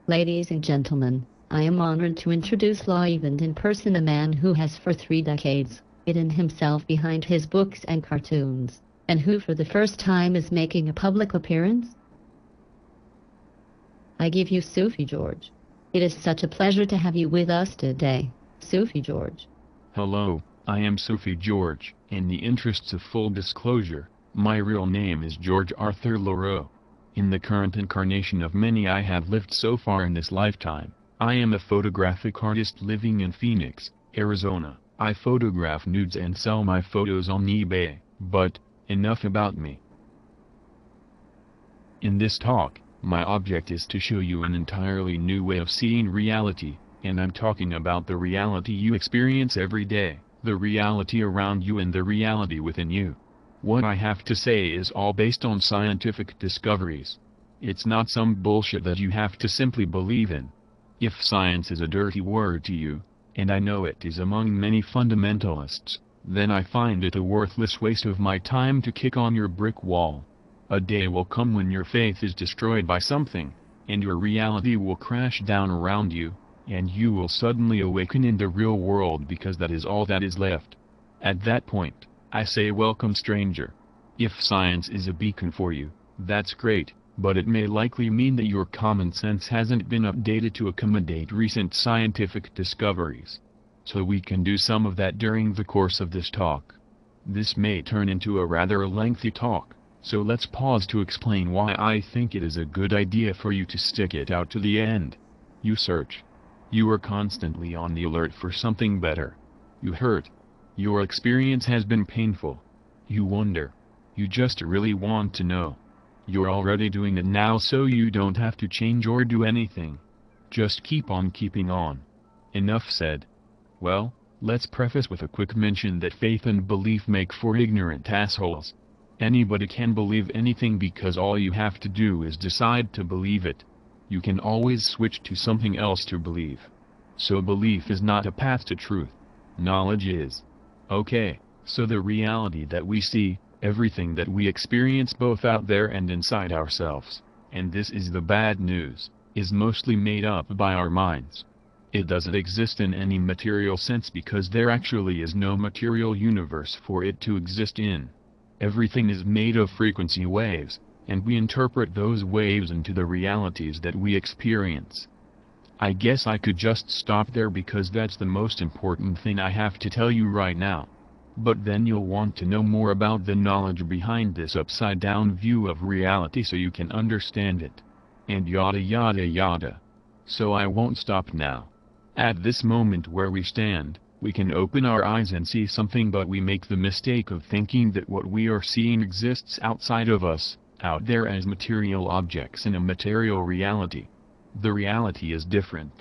Ladies and gentlemen, I am honored to introduce live and in person a man who has for 3 decades hidden himself behind his books and cartoons, and who for the first time is making a public appearance. I give you Sufi George. It is such a pleasure to have you with us today, Sufi George. Hello, I am Sufi George. In the interests of full disclosure, my real name is George Arthur Leroux. In the current incarnation of many I have lived so far in this lifetime, I am a photographic artist living in Phoenix, Arizona. I photograph nudes and sell my photos on eBay, but enough about me. In this talk, my object is to show you an entirely new way of seeing reality, and I'm talking about the reality you experience every day, the reality around you and the reality within you. What I have to say is all based on scientific discoveries. It's not some bullshit that you have to simply believe in. If science is a dirty word to you, and I know it is among many fundamentalists, then I find it a worthless waste of my time to kick on your brick wall. A day will come when your faith is destroyed by something, and your reality will crash down around you, and you will suddenly awaken in the real world because that is all that is left. At that point, I say welcome stranger. If science is a beacon for you, that's great, but it may likely mean that your common sense hasn't been updated to accommodate recent scientific discoveries. So we can do some of that during the course of this talk. This may turn into a rather lengthy talk, so let's pause to explain why I think it is a good idea for you to stick it out to the end. You search. You are constantly on the alert for something better. You hurt. Your experience has been painful. You wonder. You just really want to know. You're already doing it now so you don't have to change or do anything. Just keep on keeping on. Enough said. Well, let's preface with a quick mention that faith and belief make for ignorant assholes. Anybody can believe anything because all you have to do is decide to believe it. You can always switch to something else to believe. So belief is not a path to truth. Knowledge is. Okay, so the reality that we see, everything that we experience both out there and inside ourselves, and this is the bad news, is mostly made up by our minds. It doesn't exist in any material sense because there actually is no material universe for it to exist in. Everything is made of frequency waves, and we interpret those waves into the realities that we experience. I guess I could just stop there because that's the most important thing I have to tell you right now. But then you'll want to know more about the knowledge behind this upside-down view of reality so you can understand it. And yada yada yada. So I won't stop now. At this moment where we stand, we can open our eyes and see something, but we make the mistake of thinking that what we are seeing exists outside of us, out there as material objects in a material reality. The reality is different.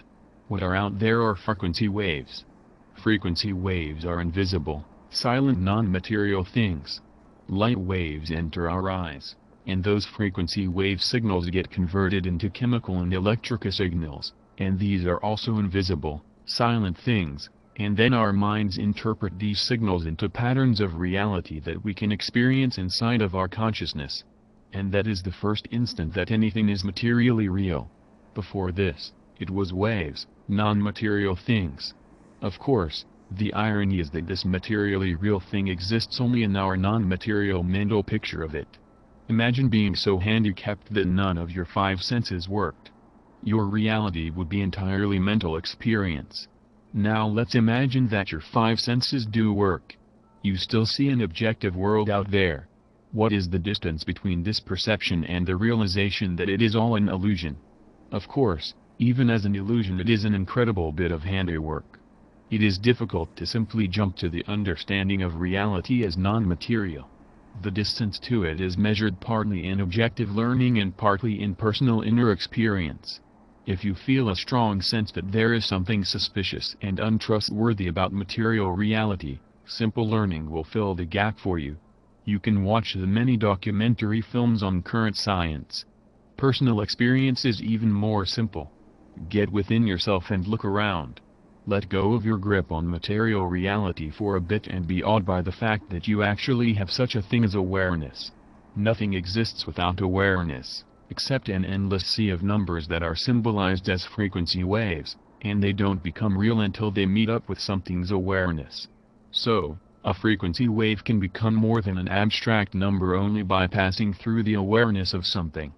What are out there are frequency waves. Frequency waves are invisible, silent non-material things. Light waves enter our eyes, and those frequency wave signals get converted into chemical and electrical signals, and these are also invisible, silent things, and then our minds interpret these signals into patterns of reality that we can experience inside of our consciousness. And that is the first instant that anything is materially real. Before this, it was waves, non-material things. Of course, the irony is that this materially real thing exists only in our non-material mental picture of it. Imagine being so handicapped that none of your 5 senses worked. Your reality would be entirely mental experience. Now let's imagine that your 5 senses do work. You still see an objective world out there. What is the distance between this perception and the realization that it is all an illusion? Of course, even as an illusion it is an incredible bit of handiwork. It is difficult to simply jump to the understanding of reality as non-material. The distance to it is measured partly in objective learning and partly in personal inner experience. If you feel a strong sense that there is something suspicious and untrustworthy about material reality, simple learning will fill the gap for you. You can watch the many documentary films on current science. Personal experience is even more simple. Get within yourself and look around. Let go of your grip on material reality for a bit and be awed by the fact that you actually have such a thing as awareness. Nothing exists without awareness. except an endless sea of numbers that are symbolized as frequency waves, and they don't become real until they meet up with something's awareness. So, a frequency wave can become more than an abstract number only by passing through the awareness of something.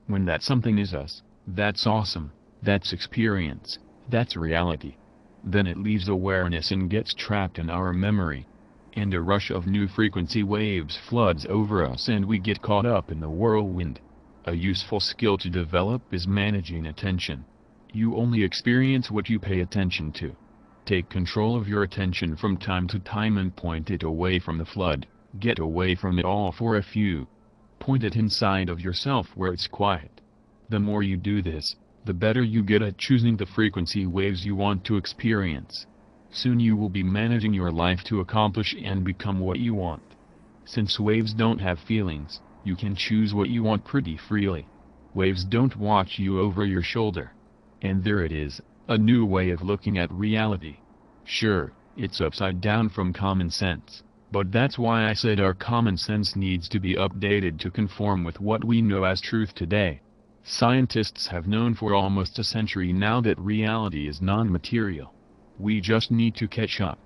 When that something is us, that's awesome, that's experience, that's reality. Then it leaves awareness and gets trapped in our memory. And a rush of new frequency waves floods over us and we get caught up in the whirlwind. A useful skill to develop is managing attention. You only experience what you pay attention to. Take control of your attention from time to time and point it away from the flood. Get away from it all for a few. Point it inside of yourself where it's quiet. The more you do this, the better you get at choosing the frequency waves you want to experience. Soon you will be managing your life to accomplish and become what you want. Since waves don't have feelings, you can choose what you want pretty freely. Waves don't watch you over your shoulder. And there it is, a new way of looking at reality. Sure, it's upside down from common sense, but that's why I said our common sense needs to be updated to conform with what we know as truth today. Scientists have known for almost a century now that reality is non-material. We just need to catch up.